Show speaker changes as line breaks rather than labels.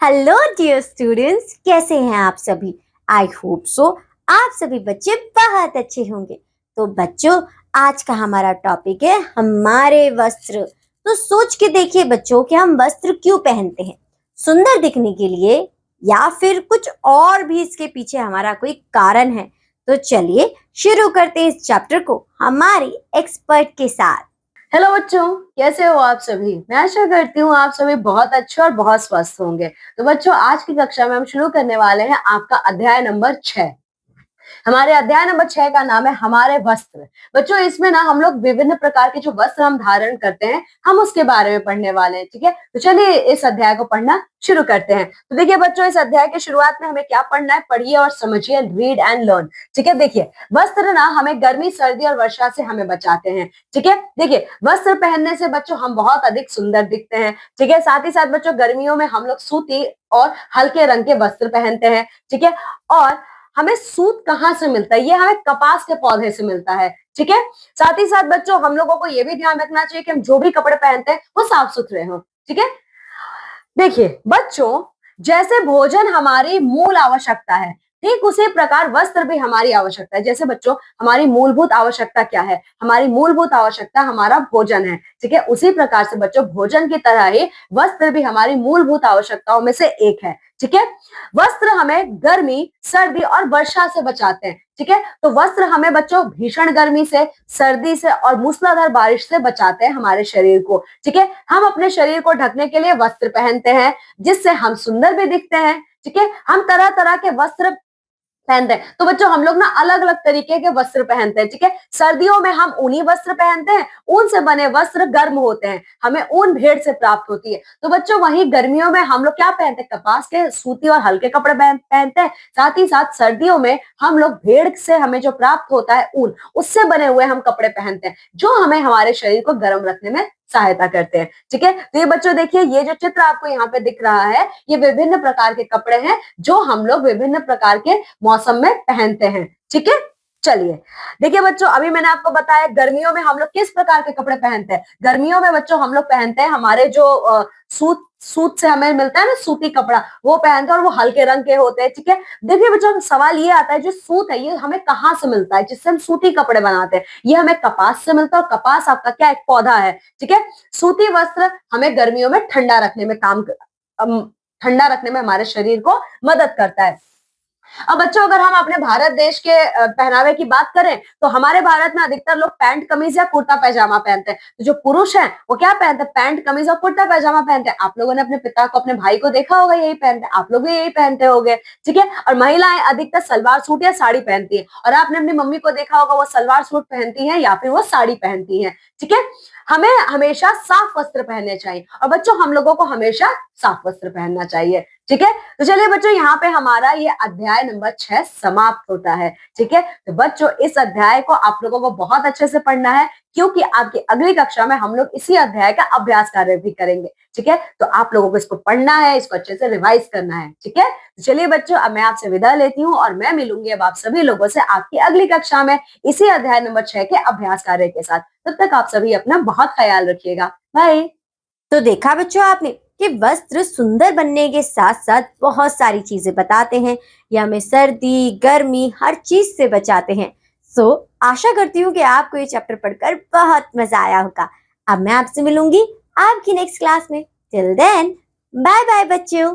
Hello dear students, कैसे हैं आप सभी। आई होप सो आप सभी बच्चे बहुत अच्छे होंगे। तो बच्चों, आज का हमारा टॉपिक है हमारे वस्त्र। तो सोच के देखिए बच्चों कि हम वस्त्र क्यों पहनते हैं, सुंदर दिखने के लिए या फिर कुछ और भी इसके पीछे हमारा कोई कारण है। तो चलिए शुरू करते हैं इस चैप्टर को हमारी एक्सपर्ट के साथ।
हेलो बच्चों, कैसे हो आप सभी। मैं आशा करती हूँ आप सभी बहुत अच्छे और बहुत स्वस्थ होंगे। तो बच्चों, आज की कक्षा में हम शुरू करने वाले हैं आपका अध्याय नंबर 6। हमारे अध्याय नंबर 6 का नाम है हमारे वस्त्र। बच्चों, इसमें ना हम लोग विभिन्न प्रकार के जो वस्त्र हम धारण करते हैं, हम उसके बारे में पढ़ने वाले हैं। ठीक है, तो चलिए इस अध्याय को पढ़ना शुरू करते हैं। तो देखिए बच्चों, इस अध्याय के शुरुआत में हमें क्या पढ़ना है, पढ़िए और समझिए, रीड एंड लर्न। ठीक है, देखिए वस्त्र ना हमें गर्मी, सर्दी और वर्षा से हमें बचाते हैं। ठीक है, देखिए वस्त्र पहनने से बच्चों हम बहुत अधिक सुंदर दिखते हैं। ठीक है, साथ ही साथ बच्चों गर्मियों में हम लोग सूती और हल्के रंग के वस्त्र पहनते हैं। ठीक है, और हमें सूत कहाँ से मिलता है, ये हमें कपास के पौधे से मिलता है। ठीक है, साथ ही साथ बच्चों हम लोगों को ये भी ध्यान रखना चाहिए कि हम जो भी कपड़े पहनते हैं वो साफ सुथरे हों। ठीक है, देखिए बच्चों, जैसे भोजन हमारी मूल आवश्यकता है, ठीक उसी प्रकार वस्त्र भी हमारी आवश्यकता है। जैसे बच्चों, हमारी मूलभूत आवश्यकता क्या है, हमारी मूलभूत आवश्यकता हमारा भोजन है। ठीक है, उसी प्रकार से बच्चों भोजन की तरह ही वस्त्र भी हमारी मूलभूत आवश्यकताओं में से एक है। ठीक है, वस्त्र हमें गर्मी, सर्दी और वर्षा से बचाते हैं। ठीक है, तो वस्त्र हमें बच्चों भीषण गर्मी से, सर्दी से और मूसलाधार बारिश से बचाते हैं हमारे शरीर को। ठीक है, हम अपने शरीर को ढकने के लिए वस्त्र पहनते हैं, जिससे हम सुंदर भी दिखते हैं। ठीक है, हम तरह तरह के वस्त्र पहनते हैं। तो बच्चों हम लोग ना अलग अलग तरीके के वस्त्र पहनते हैं। ठीक है, सर्दियों में हम ऊनी वस्त्र पहनते हैं, ऊन से बने वस्त्र गर्म होते हैं, हमें ऊन भेड़ से प्राप्त होती है। तो बच्चों वहीं गर्मियों में हम लोग क्या पहनते हैं, कपास के सूती और हल्के कपड़े पहनते हैं। साथ ही साथ सर्दियों में हम लोग भेड़ से हमें जो प्राप्त होता है ऊन, उससे बने हुए हम कपड़े पहनते हैं, जो हमें हमारे शरीर को गर्म रखने में सहायता करते हैं। ठीक है, तो ये बच्चों देखिए, ये जो चित्र आपको यहाँ पे दिख रहा है, ये विभिन्न प्रकार के कपड़े हैं जो हम लोग विभिन्न प्रकार के मौसम में पहनते हैं। ठीक है, चलिए देखिए बच्चों, अभी मैंने आपको बताया गर्मियों में हम लोग किस प्रकार के कपड़े पहनते हैं। गर्मियों में बच्चों हम लोग पहनते हैं हमारे जो सूत सूत से हमें मिलता है ना, सूती कपड़ा, वो पहनते हैं और वो हल्के रंग के होते हैं। ठीक है, देखिए बच्चों, सवाल ये आता है, जो सूत है ये हमें कहाँ से मिलता है, जिससे हम सूती कपड़े बनाते हैं। ये हमें कपास से मिलता है, और कपास आपका क्या, एक पौधा है। ठीक है, सूती वस्त्र हमें गर्मियों में ठंडा रखने में हमारे शरीर को मदद करता है। अब बच्चों, अगर हम अपने भारत देश के पहनावे की बात करें, तो हमारे भारत में अधिकतर लोग पैंट कमीज या कुर्ता पैजामा पहनते हैं। तो जो पुरुष हैं वो क्या पहनते हैं, पैंट कमीज और कुर्ता पैजामा पहनते हैं। आप लोगों ने अपने पिता को, अपने भाई को देखा होगा यही पहनते हैं, आप लोग भी यही पहनते होंगे। ठीक है, और महिलाएं अधिकतर सलवार सूट या साड़ी पहनती है, और आपने अपनी मम्मी को देखा होगा वो सलवार सूट पहनती है या फिर वो साड़ी पहनती है। ठीक है, हमें हमेशा साफ वस्त्र पहनने चाहिए, और बच्चों हम लोगों को हमेशा साफ वस्त्र पहनना चाहिए। ठीक है, तो चलिए बच्चों, यहाँ पे हमारा ये अध्याय नंबर 6 समाप्त होता है। ठीक है, तो बच्चों इस अध्याय को आप लोगों को बहुत अच्छे से पढ़ना है, क्योंकि आपकी अगली कक्षा में हम लोग इसी अध्याय का अभ्यास कार्य भी करेंगे। ठीक है, तो आप लोगों को इसको पढ़ना है, इसको अच्छे से रिवाइज करना है। ठीक है, तो चलिए बच्चों, अब मैं आपसे विदा लेती हूँ, और मैं मिलूंगी अब आप सभी लोगों से आपकी अगली कक्षा में इसी अध्याय नंबर 6 के अभ्यास कार्य के साथ। तब तक आप सभी अपना बहुत ख्याल रखिएगा। बाय।
तो देखा बच्चों आपने कि वस्त्र सुंदर बनने के साथ साथ बहुत सारी चीजें बताते हैं। ये हमें सर्दी, गर्मी, हर चीज से बचाते हैं। सो आशा करती हूँ कि आपको ये चैप्टर पढ़कर बहुत मजा आया होगा। अब मैं आपसे मिलूंगी आपकी नेक्स्ट क्लास में। टिल देन, बाय बाय बच्चों।